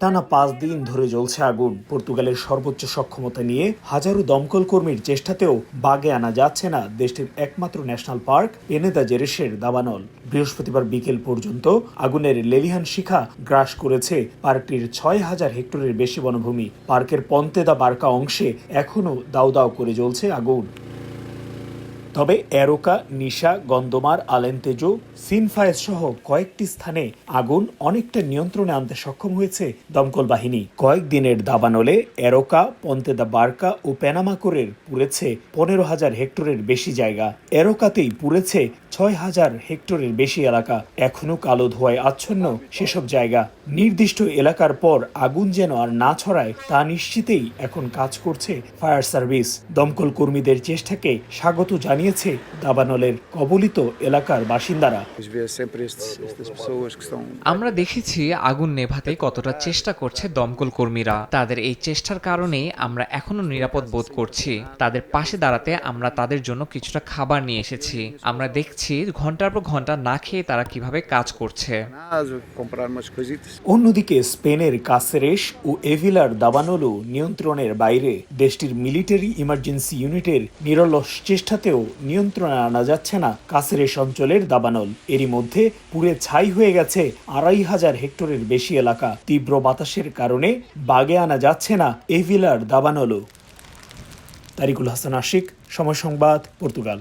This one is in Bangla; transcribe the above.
টানা 5 দিন ধরে জ্বলছে আগুন। পর্তুগালের সর্বোচ্চ সক্ষমতা নিয়ে হাজারো দমকল কর্মীর চেষ্টাতেও বাগে আনা যাচ্ছে না দেশটির একমাত্র ন্যাশনাল পার্ক পেনেদা জেরেসের দাবানল। বৃহস্পতিবার বিকেল পর্যন্ত আগুনের লেলিহান শিখা গ্রাস করেছে পার্কটির 6,000 হেক্টরের বেশি বনভূমি। পার্কের পন্তেদা বার্কা অংশে এখনও দাউ দাউ করে জ্বলছে আগুন। তবে এরোকা, নিশা, গন্ধমার, আলেন্তেজো, সিনফায়েস সহ কয়েকটি স্থানে আগুন অনেকটা নিয়ন্ত্রণে আনতে সক্ষম হয়েছে দমকল বাহিনী। কয়েকদিনের দাবানলে এরোকা, পন্তেদা বার্কা ও পেনামাকোরের পুড়েছে 15,000 হেক্টরের বেশি জায়গা। এরোকাতেই পুড়েছে 6,000 হেক্টরের বেশি এলাকা। এখনও কালো ধোঁয়ায় আচ্ছন্ন সেসব জায়গা। নির্দিষ্ট এলাকার পর আগুন যেন আর না ছড়ায় তা নিশ্চিতেই এখন কাজ করছে ফায়ার সার্ভিস। দমকল কর্মীদের চেষ্টাকে স্বাগত জানিয়েছে দাবানলের কবলিত এলাকার বাসিন্দারা। আমরা দেখেছি আগুন নেভাতে কতটা চেষ্টা করছে দমকল কর্মীরা। তাদের এই চেষ্টার কারণেই আমরা এখনো নিরাপদ বোধ করছি। তাদের পাশে দাঁড়াতে আমরা তাদের জন্য কিছুটা খাবার নিয়ে এসেছি। আমরা দেখছি ঘন্টার পর ঘন্টা না খেয়ে তারা কিভাবে কাজ করছে। অন্যদিকে স্পেনের কাসেরেস ও এভিলার দাবানলও নিয়ন্ত্রণের বাইরে। দেশটির মিলিটারি ইমার্জেন্সি ইউনিটের নিরলস চেষ্টাতেও নিয়ন্ত্রণে আনা যাচ্ছে না কাসেরেস অঞ্চলের দাবানল। এরই মধ্যে পুড়ে ছাই হয়ে গেছে 2,500 হেক্টরের বেশি এলাকা। তীব্র বাতাসের কারণে বাগে আনা যাচ্ছে না এভিলার দাবানলও। তারিকুল হাসান আশিক, সময় সংবাদ, পর্তুগাল।